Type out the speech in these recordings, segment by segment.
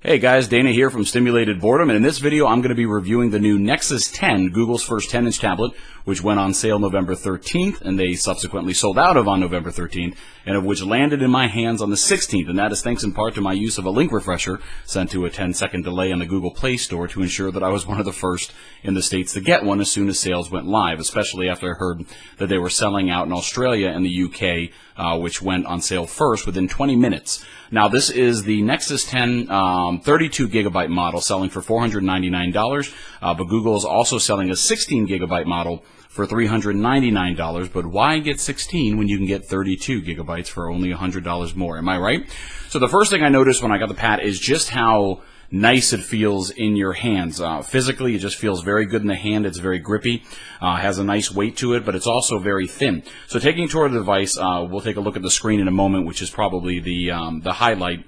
Hey guys, Dana here from Stimulated Boredom, and in this video I'm going to be reviewing the new Nexus 10, Google's first 10-inch tablet, which went on sale November 13th, and they subsequently sold out of on November 13th, and of which landed in my hands on the 16th, and that is thanks in part to my use of a link refresher sent to a 10-second delay on the Google Play Store to ensure that I was one of the first in the States to get one as soon as sales went live, especially after I heard that they were selling out in Australia and the UK, which went on sale first within 20 minutes. Now, this is the Nexus 10 32 gigabyte model selling for $499, but Google is also selling a 16 gigabyte model for $399. But why get 16 when you can get 32 gigabytes for only $100 more? Am I right? So the first thing I noticed when I got the pad is just how nice it feels in your hands. Physically, it just feels very good in the hand. It's very grippy, has a nice weight to it, but it's also very thin. So taking toward the device, we'll take a look at the screen in a moment, which is probably the highlight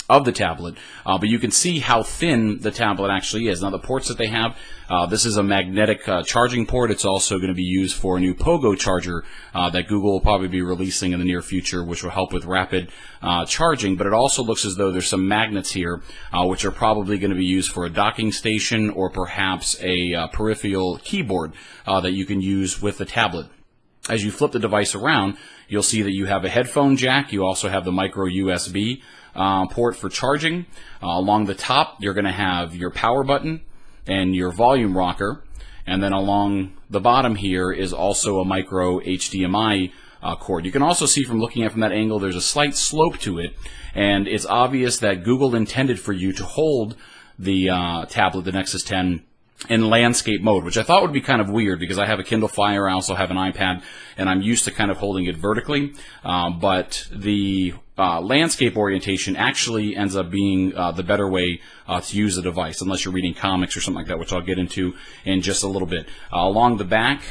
of the tablet, but you can see how thin the tablet actually is. Now, the ports that they have, this is a magnetic charging port. It's also going to be used for a new Pogo charger that Google will probably be releasing in the near future, which will help with rapid charging, but it also looks as though there's some magnets here, which are probably going to be used for a docking station or perhaps a peripheral keyboard that you can use with the tablet. As you flip the device around, you'll see that you have a headphone jack. You also have the micro USB port for charging. Along the top, you're going to have your power button and your volume rocker. And then along the bottom here is also a micro HDMI cord. You can also see from looking at it from that angle, there's a slight slope to it. And it's obvious that Google intended for you to hold the tablet, the Nexus 10, in landscape mode, which I thought would be kind of weird because I have a Kindle Fire, I also have an iPad, and I'm used to kind of holding it vertically, but the landscape orientation actually ends up being the better way to use the device, unless you're reading comics or something like that, which I'll get into in just a little bit. Along the back,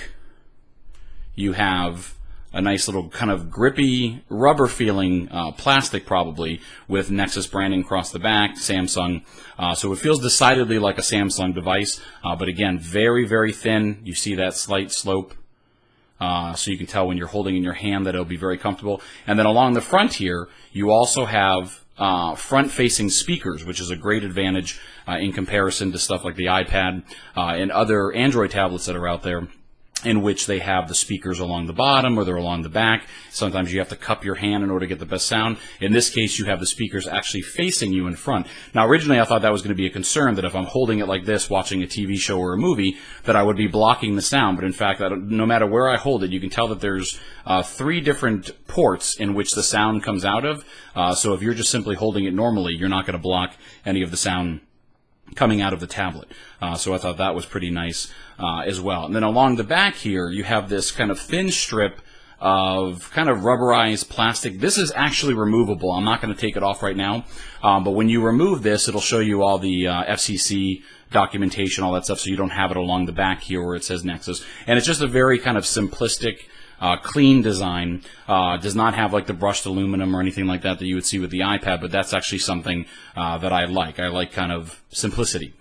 you have a nice little kind of grippy, rubber feeling plastic probably with Nexus branding across the back, Samsung. So it feels decidedly like a Samsung device, but again, very, very thin. You see that slight slope. So you can tell when you're holding in your hand that it'll be very comfortable. And then along the front here, you also have front-facing speakers, which is a great advantage in comparison to stuff like the iPad and other Android tablets that are out there, in which they have the speakers along the bottom or they're along the back. Sometimes you have to cup your hand in order to get the best sound. In this case, you have the speakers actually facing you in front. Now, originally I thought that was going to be a concern, that if I'm holding it like this, watching a TV show or a movie, that I would be blocking the sound. But in fact, no matter where I hold it, you can tell that there's 3 different ports in which the sound comes out of. So if you're just simply holding it normally, you're not going to block any of the sound coming out of the tablet. So I thought that was pretty nice as well. And then along the back here, you have this kind of thin strip of kind of rubberized plastic. This is actually removable. I'm not going to take it off right now. But when you remove this, it'll show you all the FCC documentation, all that stuff, so you don't have it along the back here where it says Nexus. And it's just a very kind of simplistic, clean design. Does not have like the brushed aluminum or anything like that you would see with the iPad, but that's actually something that I like. I like kind of simplicity.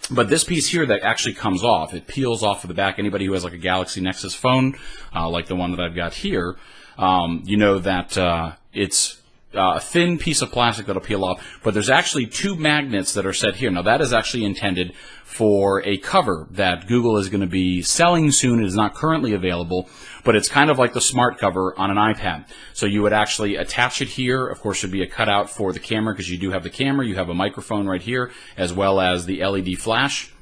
But this piece here that actually comes off, it peels off of the back. Anybody who has like a Galaxy Nexus phone, like the one that I've got here, you know that it's a thin piece of plastic that'll peel off, but there's actually 2 magnets that are set here. Now, that is actually intended for a cover that Google is going to be selling soon. It is not currently available, but it's kind of like the smart cover on an iPad. So you would actually attach it here. Of course, there'd be a cutout for the camera because you do have the camera. You have a microphone right here, as well as the LED flash.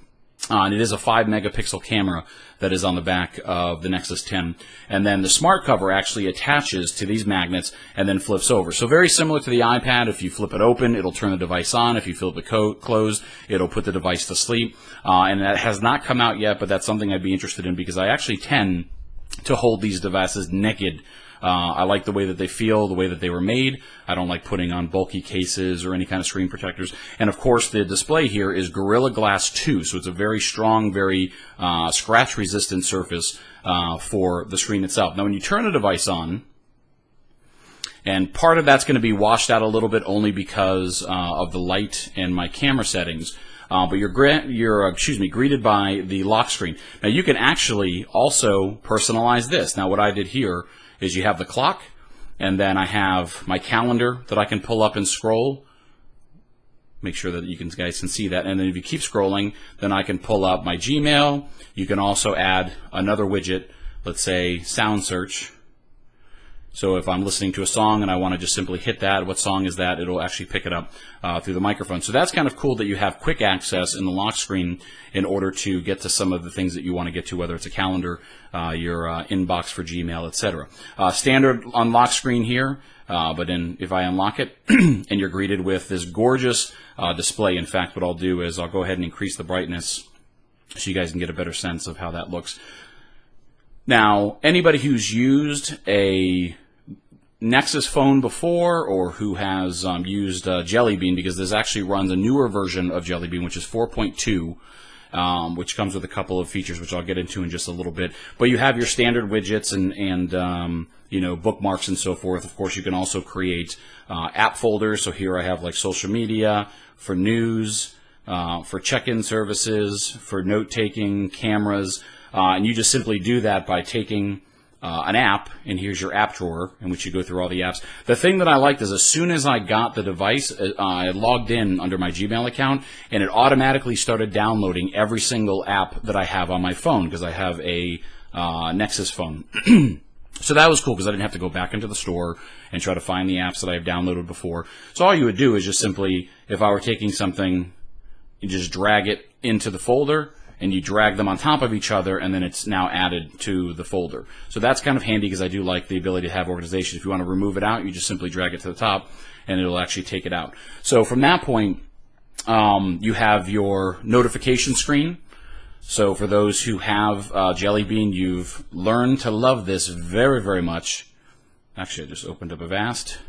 And it is a 5-megapixel camera that is on the back of the Nexus 10. And then the smart cover actually attaches to these magnets and then flips over. So very similar to the iPad. If you flip it open, it'll turn the device on. If you flip it closed, it'll put the device to sleep. And that has not come out yet, but that's something I'd be interested in because I actually tend to hold these devices naked. I like the way that they feel, the way that they were made. I don't like putting on bulky cases or any kind of screen protectors. And of course, the display here is Gorilla Glass 2, so it's a very strong, very scratch-resistant surface for the screen itself. Now, when you turn the device on, and part of that's going to be washed out a little bit only because of the light and my camera settings. But you're greeted by the lock screen. Now, you can actually also personalize this. Now, what I did here is you have the clock, and then I have my calendar that I can pull up and scroll. make sure that you guys can see that. And then if you keep scrolling, then I can pull up my Gmail. You can also add another widget, let's say sound search. So if I'm listening to a song and I want to just simply hit that, what song is that? It'll actually pick it up through the microphone. So that's kind of cool that you have quick access in the lock screen in order to get to some of the things that you want to get to, whether it's a calendar, your inbox for Gmail, etc. Standard unlock screen here, but then if I unlock it and you're greeted with this gorgeous display. In fact, what I'll do is I'll go ahead and increase the brightness so you guys can get a better sense of how that looks. Now, anybody who's used a Nexus phone before, or who has used Jelly Bean, because this actually runs a newer version of Jelly Bean, which is 4.2, which comes with a couple of features, which I'll get into in just a little bit. But you have your standard widgets and you know, bookmarks and so forth. Of course, you can also create app folders. So here I have like social media, for news, for check-in services, for note-taking, cameras, and you just simply do that by taking an app, and here's your app drawer in which you go through all the apps. The thing that I liked is as soon as I got the device, I logged in under my Gmail account, and it automatically started downloading every single app that I have on my phone, because I have a Nexus phone. So that was cool, because I didn't have to go back into the store and try to find the apps that I've downloaded before. So all you would do is just simply, if I were taking something, you just drag it into the folder, and you drag them on top of each other, and then it's now added to the folder. So that's kind of handy, because I do like the ability to have organization. If you want to remove it out, you just simply drag it to the top, and it'll actually take it out. So from that point, you have your notification screen. So for those who have Jelly Bean, you've learned to love this very, very much. Actually, I just opened up Avast.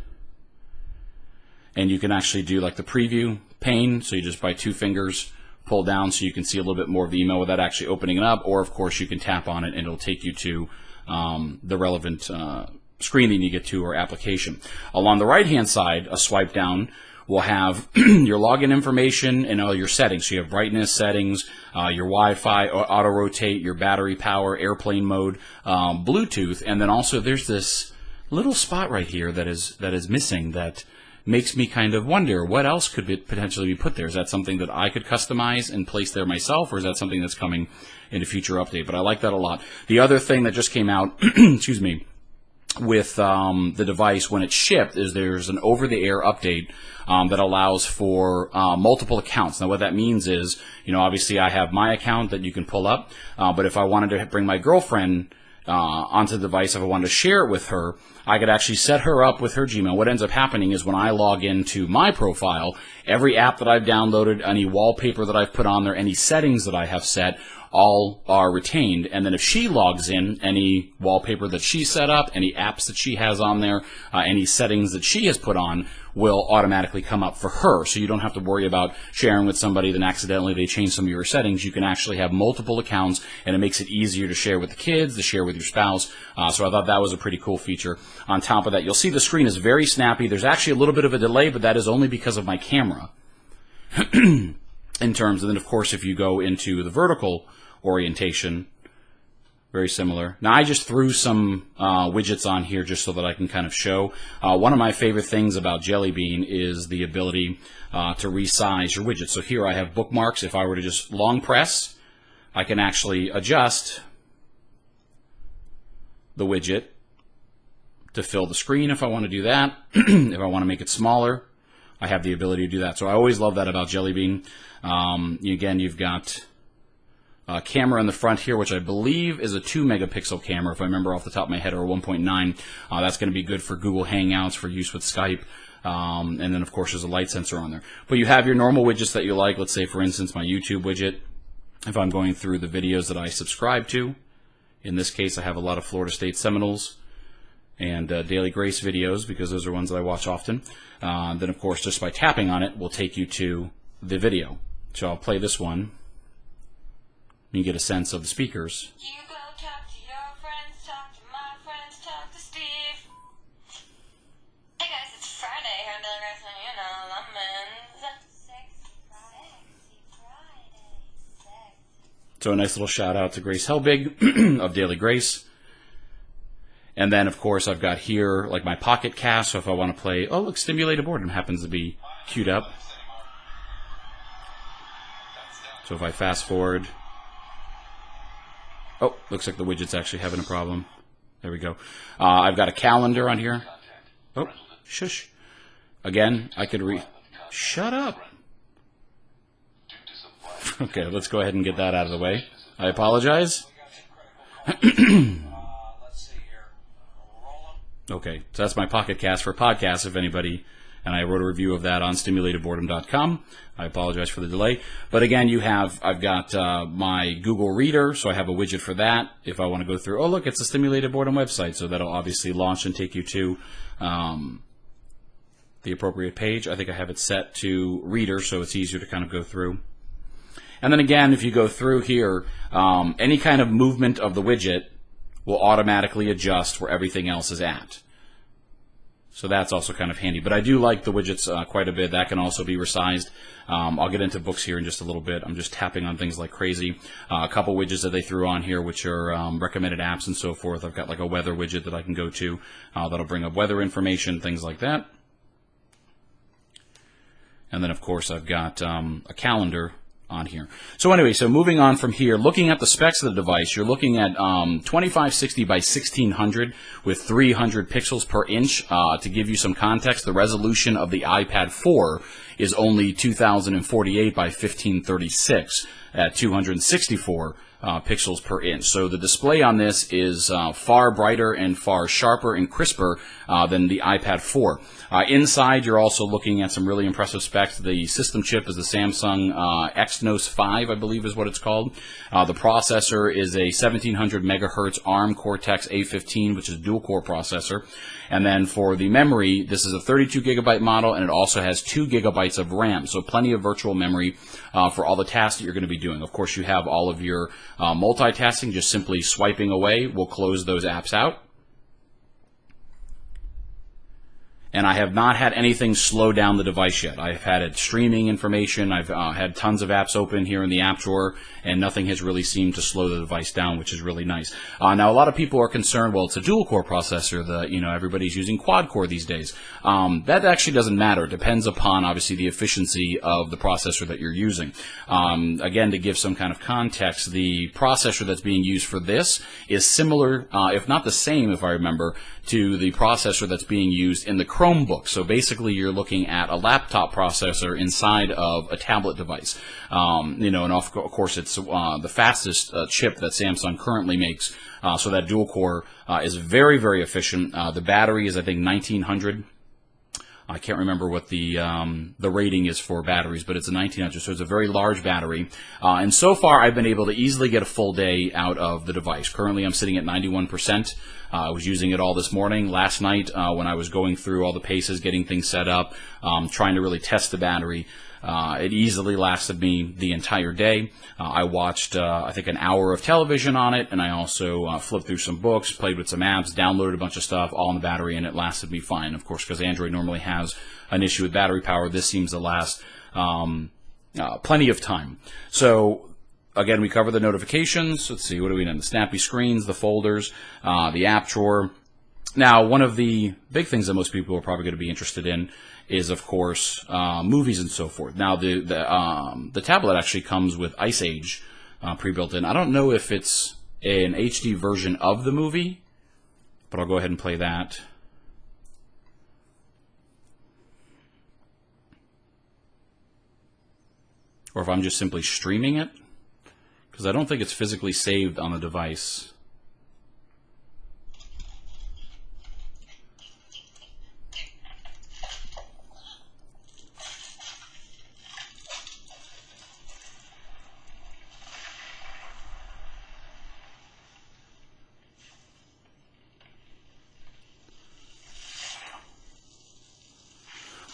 And you can actually do like the preview pane. So you just by 2 fingers pull down so you can see a little bit more of the email without actually opening it up, or of course you can tap on it and it'll take you to the relevant screen that you get to, or application. Along the right hand side, a swipe down will have your login information and all your settings. So you have brightness settings, your Wi-Fi, auto rotate, your battery power, airplane mode, Bluetooth, and then also there's this little spot right here that is missing that makes me kind of wonder what else could potentially be put there. Is that something that I could customize and place there myself, or is that something that's coming in a future update? But I like that a lot. The other thing that just came out, excuse me, with the device when it's shipped is there's an over-the-air update that allows for multiple accounts. Now what that means is, you know, obviously I have my account that you can pull up, but if I wanted to bring my girlfriend onto the device, if I wanted to share it with her, I could actually set her up with her Gmail. What ends up happening is when I log into my profile, every app that I've downloaded, any wallpaper that I've put on there, any settings that I have set, all are retained. And then if she logs in, any wallpaper that she set up, any apps that she has on there, any settings that she has put on will automatically come up for her. So you don't have to worry about sharing with somebody, then accidentally they change some of your settings. You can actually have multiple accounts, and it makes it easier to share with the kids, to share with your spouse. So I thought that was a pretty cool feature. On top of that, you'll see the screen is very snappy. There's actually a little bit of a delay, but that is only because of my camera. In terms, and then of course if you go into the vertical orientation, very similar. Now I just threw some widgets on here just so that I can kind of show. One of my favorite things about Jelly Bean is the ability to resize your widgets. So here I have bookmarks. If I were to just long press, I can actually adjust the widget to fill the screen if I want to do that. If I want to make it smaller, I have the ability to do that. So I always love that about Jelly Bean. Again, you've got a camera in the front here, which I believe is a 2 megapixel camera, if I remember off the top of my head, or 1.9. That's going to be good for Google Hangouts, for use with Skype. And then, of course, there's a light sensor on there. But you have your normal widgets that you like. Let's say, for instance, my YouTube widget. If I'm going through the videos that I subscribe to, in this case, I have a lot of Florida State Seminoles and Daily Grace videos, because those are ones that I watch often. Then, of course, just by tapping on it will take you to the video. So I'll play this one. You get a sense of the speakers. You go talk to your friends, talk to my friends, talk to Steve. Hey guys, it's Friday. Here on Daily Grace, you know, lemons. Sexy Friday. So a nice little shout out to Grace Helbig of Daily Grace. And then, of course, I've got here like my Pocket Cast. So if I want to play, oh look, Stimulated Boredom happens to be queued up. So if I fast forward, oh, looks like the widget's actually having a problem. There we go. I've got a calendar on here. Oh, shush. Again, I could shut up. Okay, let's go ahead and get that out of the way. I apologize. Okay, so that's my Pocket Cast for podcasts, if anybody, and I wrote a review of that on stimulatedboredom.com. I apologize for the delay. But again, I've got my Google Reader, so I have a widget for that. If I want to go through, oh look, it's a Stimulated Boredom website, so that'll obviously launch and take you to the appropriate page. I think I have it set to Reader, so it's easier to kind of go through. And then again, if you go through here, any kind of movement of the widget will automatically adjust where everything else is at. So that's also kind of handy. But I do like the widgets quite a bit. That can also be resized. I'll get into books here in just a little bit. I'm just tapping on things like crazy. A couple widgets that they threw on here, which are recommended apps and so forth. I've got like a weather widget that I can go to. That'll bring up weather information, things like that. And then, of course, I've got a calendar on here. So anyway, so moving on from here, looking at the specs of the device, you're looking at 2560 by 1600 with 300 pixels per inch. To give you some context, the resolution of the iPad 4 is only 2048 by 1536 at 264 pixels per inch. So the display on this is far brighter and far sharper and crisper than the iPad 4. Inside, you're also looking at some really impressive specs. The system chip is the Samsung Exynos 5, I believe is what it's called. The processor is a 1700 megahertz ARM Cortex A15, which is a dual-core processor. And then for the memory, this is a 32 gigabyte model, and it also has 2 gigabytes of RAM, so plenty of virtual memory for all the tasks that you're going to be doing. Of course, you have all of your multitasking. Just simply swiping away will close those apps out. And I have not had anything slow down the device yet. I've had it streaming information. I've had tons of apps open here in the app drawer, and nothing has really seemed to slow the device down, which is really nice. Now, a lot of people are concerned, well, it's a dual-core processor. Everybody's using quad-core these days. That actually doesn't matter. It depends upon, obviously, the efficiency of the processor that you're using. Again, to give some kind of context, the processor that's being used for this is similar, if not the same, if I remember, to the processor that's being used in the Chromebook. So basically, you're looking at a laptop processor inside of a tablet device. And of course, it's the fastest chip that Samsung currently makes. So that dual core is very, very efficient. The battery is, I think, 1900. I can't remember what the rating is for batteries, but it's a 1900, so it's a very large battery. And so far, I've been able to easily get a full day out of the device. Currently, I'm sitting at 91%. I was using it all this morning. Last night, when I was going through all the paces, getting things set up, trying to really test the battery, it easily lasted me the entire day. I watched, I think, an hour of television on it, and I also flipped through some books, played with some apps, downloaded a bunch of stuff, all on the battery, and it lasted me fine. Of course, because Android normally has an issue with battery power, this seems to last plenty of time. So, again, we cover the notifications. Let's see, what do we know? The snappy screens, the folders, the app drawer. Now, one of the big things that most people are probably going to be interested in is, of course, movies and so forth. Now, the tablet actually comes with Ice Age pre-built in. I don't know if it's an HD version of the movie, but I'll go ahead and play that. Or if I'm just simply streaming it, because I don't think it's physically saved on the device.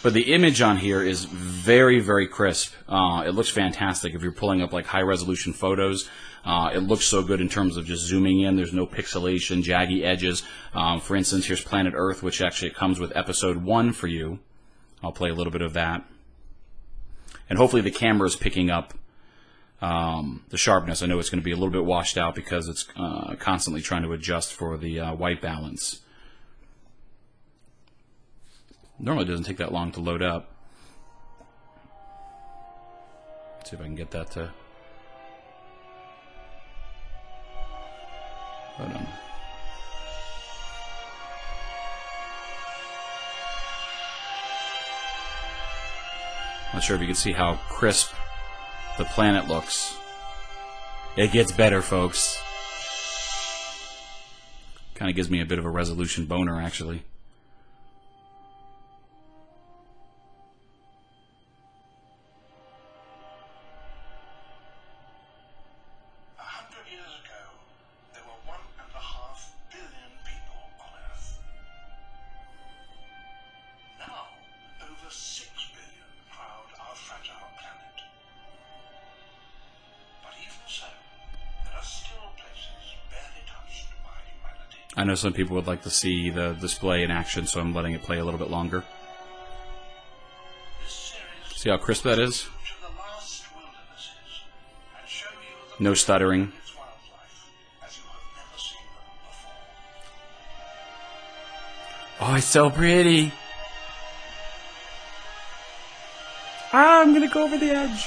But the image on here is very, very crisp. It looks fantastic if you're pulling up like high-resolution photos. It looks so good in terms of just zooming in. There's no pixelation, jaggy edges. For instance, here's Planet Earth, which actually comes with episode 1 for you. I'll play a little bit of that. And hopefully the camera is picking up the sharpness. I know it's going to be a little bit washed out because it's constantly trying to adjust for the white balance. Normally it doesn't take that long to load up. Let's see if I can get that to Not sure if you can see how crisp the planet looks. It gets better, folks. Kind of gives me a bit of a resolution boner, actually. I know some people would like to see the display in action, so I'm letting it play a little bit longer. See how crisp that is? No stuttering. Oh, it's so pretty. Ah, I'm gonna go over the edge.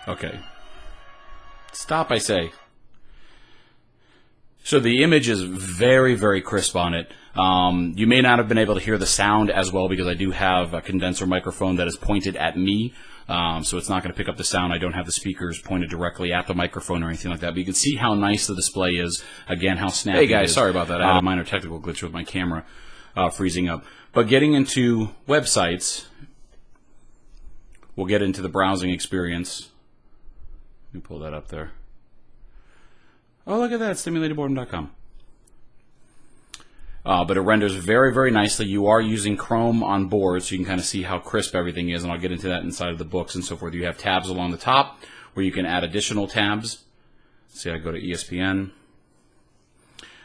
Okay. Stop, I say. So the image is very, very crisp on it. You may not have been able to hear the sound as well because I do have a condenser microphone that is pointed at me. So it's not going to pick up the sound. I don't have the speakers pointed directly at the microphone or anything like that. But you can see how nice the display is. Again, how snappy it is. Hey guys, sorry about that. I had a minor technical glitch with my camera freezing up. But getting into websites, we'll get into the browsing experience. Let me pull that up there. Oh, look at that, stimulatedboredom.com. But it renders very, very nicely. You are using Chrome on board, so you can kind of see how crisp everything is, and I'll get into that inside of the books and so forth. You have tabs along the top where you can add additional tabs. See, I go to ESPN.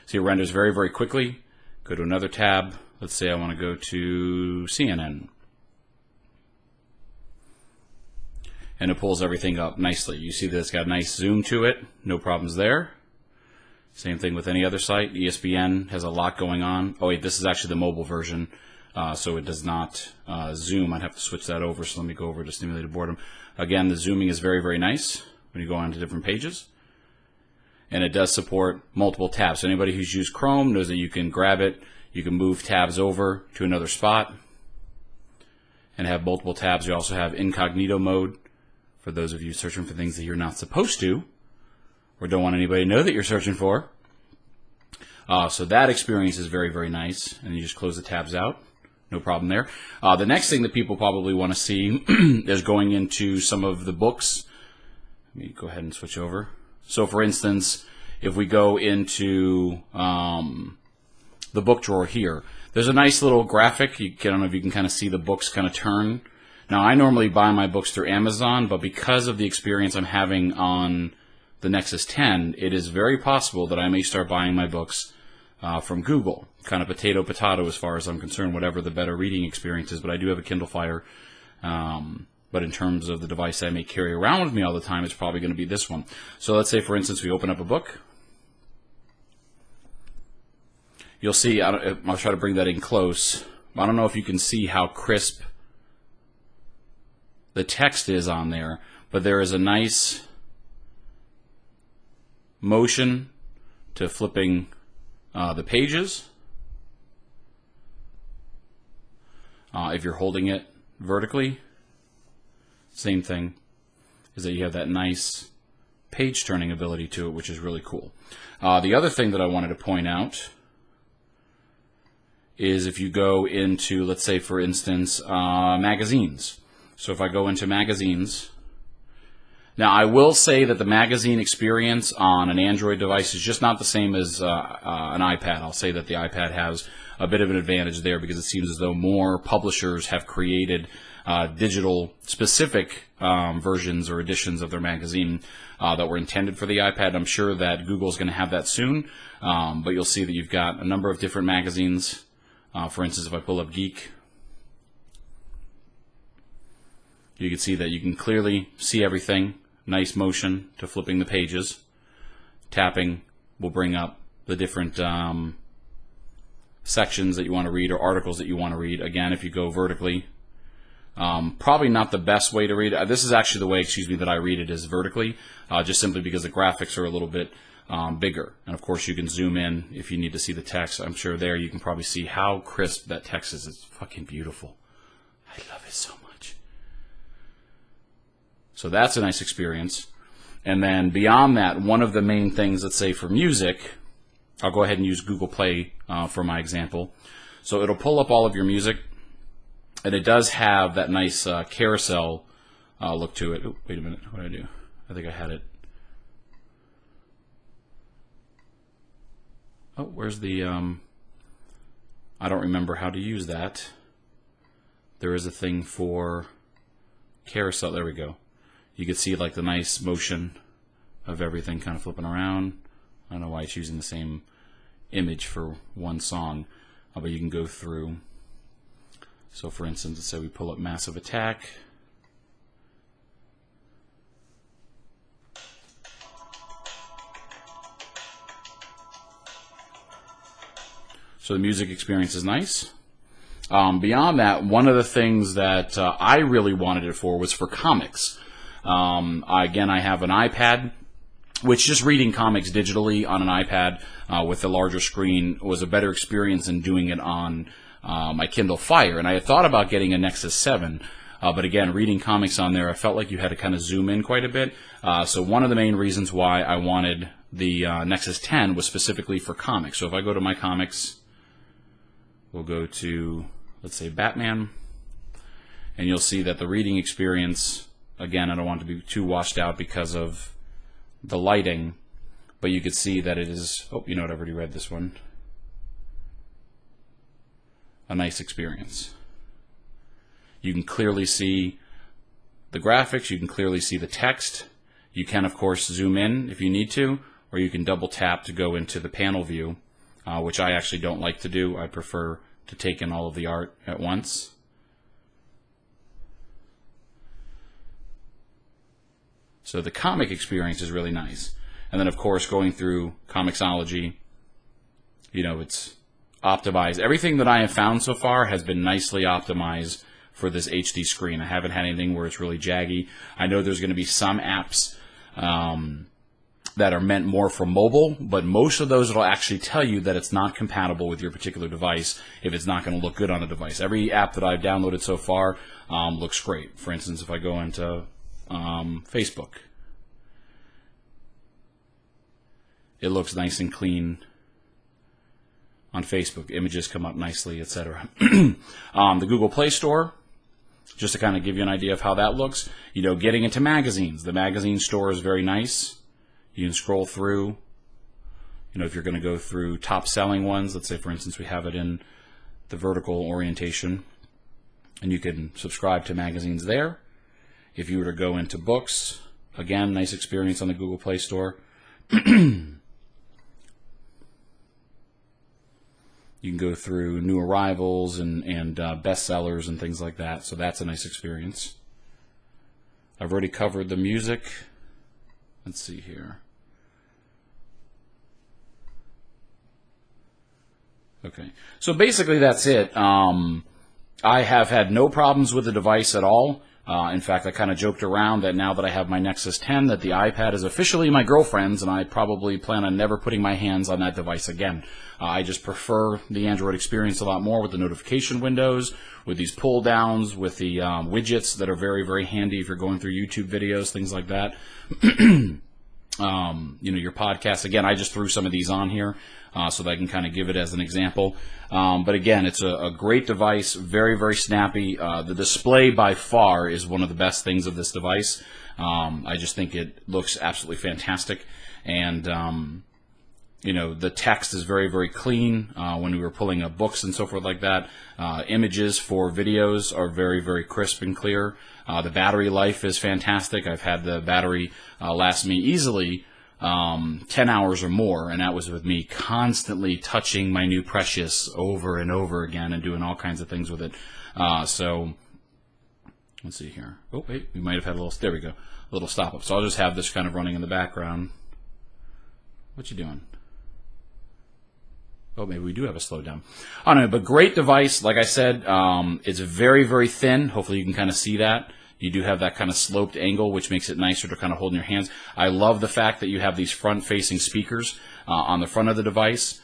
See, it renders very, very quickly. Go to another tab. Let's say I want to go to CNN. And it pulls everything up nicely. You see that it's got a nice zoom to it. No problems there. Same thing with any other site. ESPN has a lot going on. Oh wait, this is actually the mobile version, so it does not zoom. I'd have to switch that over, so let me go over to Stimulated Boredom. Again, the zooming is very, very nice when you go on to different pages. And it does support multiple tabs. So anybody who's used Chrome knows that you can grab it, you can move tabs over to another spot, and have multiple tabs. You also have incognito mode for those of you searching for things that you're not supposed to, or don't want anybody to know that you're searching for. So that experience is very, very nice. And you just close the tabs out. No problem there. The next thing that people probably want to see is going into some of the books. Let me go ahead and switch over. So for instance, if we go into the book drawer here, there's a nice little graphic. I don't know if you can kind of see the books kind of turn. Now, I normally buy my books through Amazon, but because of the experience I'm having on the Nexus 10, it is very possible that I may start buying my books from Google. Kind of potato as far as I'm concerned, whatever the better reading experience is. But I do have a Kindle Fire. But in terms of the device I may carry around with me all the time, it's probably going to be this one. So let's say, for instance, we open up a book. You'll see, I'll try to bring that in close. I don't know if you can see how crisp the text is on there, but there is a nice motion to flipping the pages. If you're holding it vertically, same thing, is that you have that nice page turning ability to it, which is really cool. The other thing that I wanted to point out is if you go into, let's say for instance, magazines. So if I go into magazines, now I will say that the magazine experience on an Android device is just not the same as an iPad. I'll say that the iPad has a bit of an advantage there because it seems as though more publishers have created digital specific versions or editions of their magazine that were intended for the iPad. I'm sure that Google's going to have that soon, but you'll see that you've got a number of different magazines. For instance, if I pull up Geek, you can see that you can clearly see everything. Nice motion to flipping the pages. Tapping will bring up the different sections that you want to read or articles that you want to read. Again, if you go vertically, probably not the best way to read it. This is actually the way, that I read it, is vertically, just simply because the graphics are a little bit bigger. And of course you can zoom in if you need to see the text. I'm sure there you can probably see how crisp that text is. It's fucking beautiful. I love it so much. So that's a nice experience. And then beyond that, one of the main things, let's say for music, I'll go ahead and use Google Play for my example. So it'll pull up all of your music, and it does have that nice carousel look to it. Oh, wait a minute, what did I do? I think I had it. Oh, where's the, I don't remember how to use that. There is a thing for carousel, there we go. You can see like the nice motion of everything kind of flipping around. I don't know why it's using the same image for one song, but you can go through. So for instance, let's say we pull up Massive Attack. So the music experience is nice. Beyond that, one of the things that I really wanted it for was for comics. Again, I have an iPad, which just reading comics digitally on an iPad with a larger screen was a better experience than doing it on my Kindle Fire. And I had thought about getting a Nexus 7, but again, reading comics on there, I felt like you had to kind of zoom in quite a bit. So one of the main reasons why I wanted the Nexus 10 was specifically for comics. So if I go to my comics, we'll go to, let's say, Batman, and you'll see that the reading experience, again, I don't want it to be too washed out because of the lighting, but you could see that it is, oh, you know what, I've already read this one, a nice experience. You can clearly see the graphics, you can clearly see the text. You can, of course, zoom in if you need to, or you can double tap to go into the panel view, which I actually don't like to do. I prefer to take in all of the art at once. So the comic experience is really nice. And then, of course, going through Comixology, you know, it's optimized. Everything that I have found so far has been nicely optimized for this HD screen. I haven't had anything where it's really jaggy. I know there's going to be some apps that are meant more for mobile, but most of those will actually tell you that it's not compatible with your particular device if it's not going to look good on a device. Every app that I've downloaded so far looks great. For instance, if I go into Facebook, it looks nice and clean on Facebook. Images come up nicely, etc. The Google Play Store, just to kind of give you an idea of how that looks, you know, getting into magazines. The magazine store is very nice. You can scroll through, you know, if you're going to go through top selling ones, let's say, for instance, we have it in the vertical orientation, and you can subscribe to magazines there. If you were to go into books, again, nice experience on the Google Play Store. You can go through new arrivals and bestsellers and things like that, so that's a nice experience. I've already covered the music. Let's see here. Okay, so basically that's it. I have had no problems with the device at all. In fact, I kind of joked around that now that I have my Nexus 10, that the iPad is officially my girlfriend's, and I probably plan on never putting my hands on that device again. I just prefer the Android experience a lot more with the notification windows, with these pull downs, with the widgets that are very, very handy if you're going through YouTube videos, things like that. You know, your podcasts. Again, I just threw some of these on here so that I can kind of give it as an example. But again, it's a great device, very, very snappy. The display by far is one of the best things of this device. I just think it looks absolutely fantastic. And, you know, the text is very, very clean when we were pulling up books and so forth like that. Images for videos are very, very crisp and clear. The battery life is fantastic. I've had the battery last me easily 10 hours or more, and that was with me constantly touching my new Precious over and over again and doing all kinds of things with it. So let's see here. Oh, wait, we might have had a little, there we go, a little stop up. So I'll just have this kind of running in the background. What you doing? Oh, maybe we do have a slowdown. I don't know, but great device. Like I said, it's very, very thin. Hopefully you can kind of see that. You do have that kind of sloped angle, which makes it nicer to kind of hold in your hands. I love the fact that you have these front-facing speakers on the front of the device.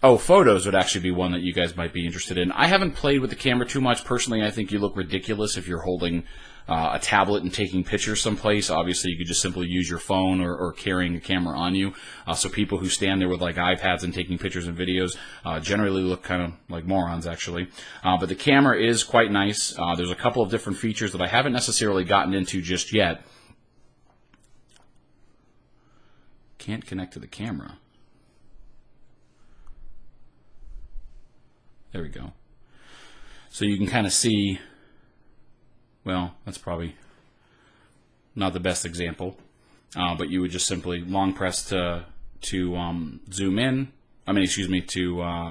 Oh, photos would actually be one that you guys might be interested in. I haven't played with the camera too much. Personally, I think you look ridiculous if you're holding a tablet and taking pictures someplace. Obviously, you could just simply use your phone or carrying a camera on you. So people who stand there with like iPads and taking pictures and videos generally look kind of like morons, actually. But the camera is quite nice. There's a couple of different features that I haven't necessarily gotten into just yet. Can't connect to the camera. There we go. So you can kind of see, well, that's probably not the best example, but you would just simply long press to zoom in, to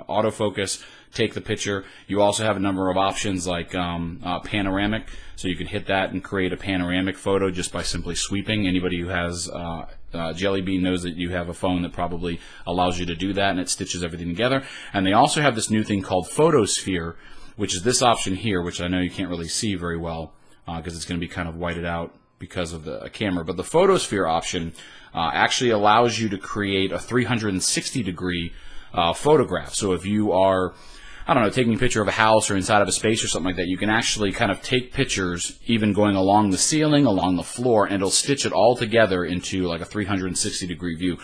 autofocus, take the picture. You also have a number of options like panoramic, so you can hit that and create a panoramic photo just by simply sweeping. Anybody who has Jelly Bean knows that you have a phone that probably allows you to do that, and it stitches everything together. And they also have this new thing called Photosphere, which is this option here, which I know you can't really see very well because it's going to be kind of whited out because of the camera. But the Photosphere option actually allows you to create a 360-degree photograph. So if you are, I don't know, taking a picture of a house or inside of a space or something like that, you can actually kind of take pictures even going along the ceiling, along the floor, and it'll stitch it all together into like a 360-degree view.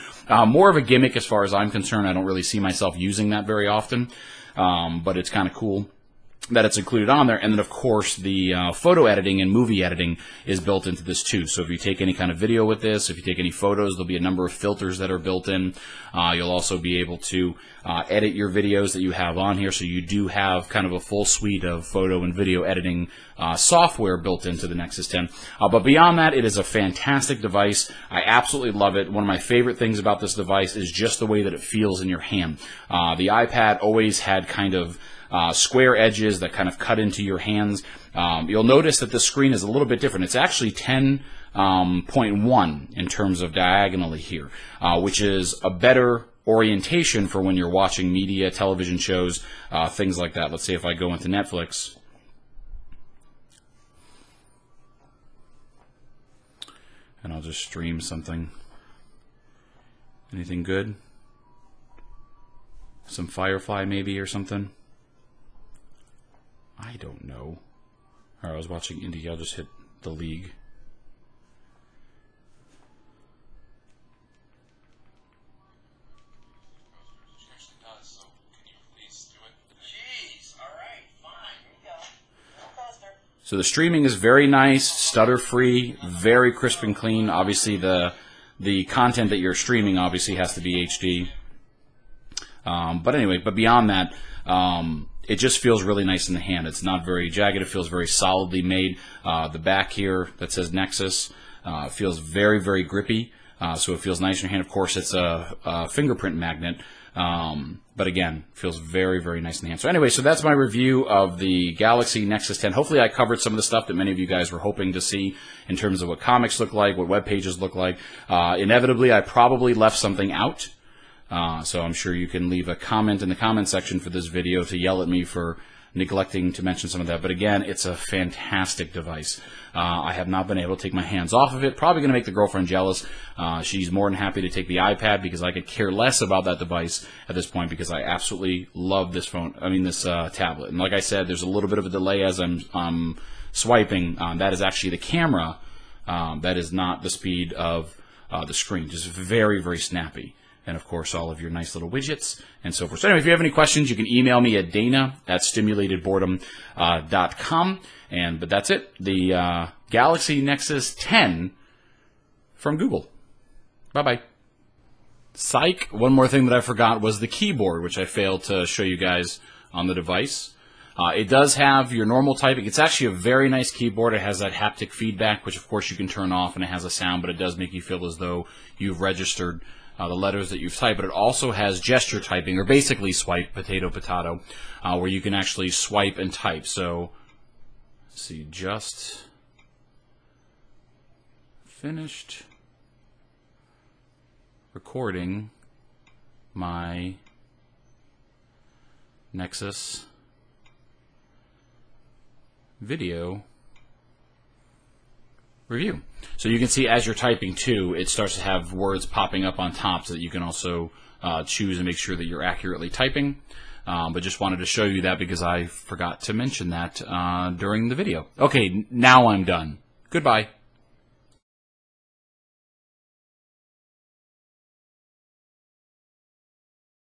More of a gimmick as far as I'm concerned. I don't really see myself using that very often, but it's kind of cool that it's included on there. And then, of course, the photo editing and movie editing is built into this too. So if you take any kind of video with this, if you take any photos, there'll be a number of filters that are built in. You'll also be able to edit your videos that you have on here. So you do have kind of a full suite of photo and video editing software built into the Nexus 10. But beyond that, it is a fantastic device. I absolutely love it. One of my favorite things about this device is just the way that it feels in your hand. The iPad always had kind of square edges that kind of cut into your hands. You'll notice that the screen is a little bit different. It's actually 10.1 in terms of diagonally here, which is a better orientation for when you're watching media, television shows, things like that. Let's say if I go into Netflix. And I'll just stream something. Anything good? Some Firefly maybe or something? I don't know. Alright, I was watching Indie. I'll just hit the League. So the streaming is very nice, stutter-free, very crisp and clean. Obviously, the content that you're streaming obviously has to be HD. But anyway, but beyond that, it just feels really nice in the hand. It's not very jagged. It feels very solidly made. The back here that says Nexus feels very, very grippy. So it feels nice in your hand. Of course, it's a fingerprint magnet. But again, feels very, very nice in the hand. So anyway, so that's my review of the Galaxy Nexus 10. Hopefully I covered some of the stuff that many of you guys were hoping to see in terms of what comics look like, what web pages look like. Inevitably, I probably left something out. So I'm sure you can leave a comment in the comment section for this video to yell at me for neglecting to mention some of that. But again, it's a fantastic device. I have not been able to take my hands off of it. Probably going to make the girlfriend jealous. She's more than happy to take the iPad because I could care less about that device at this point because I absolutely love this phone. I mean, this tablet. And like I said, there's a little bit of a delay as I'm swiping. That is actually the camera. That is not the speed of the screen. Just very, very snappy. And, of course, all of your nice little widgets and so forth. So, anyway, if you have any questions, you can email me at dana@stimulatedboredom.com. But that's it. The Galaxy Nexus 10 from Google. Bye-bye. Psych. One more thing that I forgot was the keyboard, which I failed to show you guys on the device. It does have your normal typing. It's actually a very nice keyboard. It has that haptic feedback, which, of course, you can turn off, and it has a sound, but it does make you feel as though you've registered the letters that you've typed, but it also has gesture typing, or basically swipe, potato, where you can actually swipe and type. So, let's see, just finished recording my Nexus video review. So you can see as you're typing too, it starts to have words popping up on top so that you can also choose and make sure that you're accurately typing. But just wanted to show you that because I forgot to mention that during the video. Okay, now I'm done. Goodbye.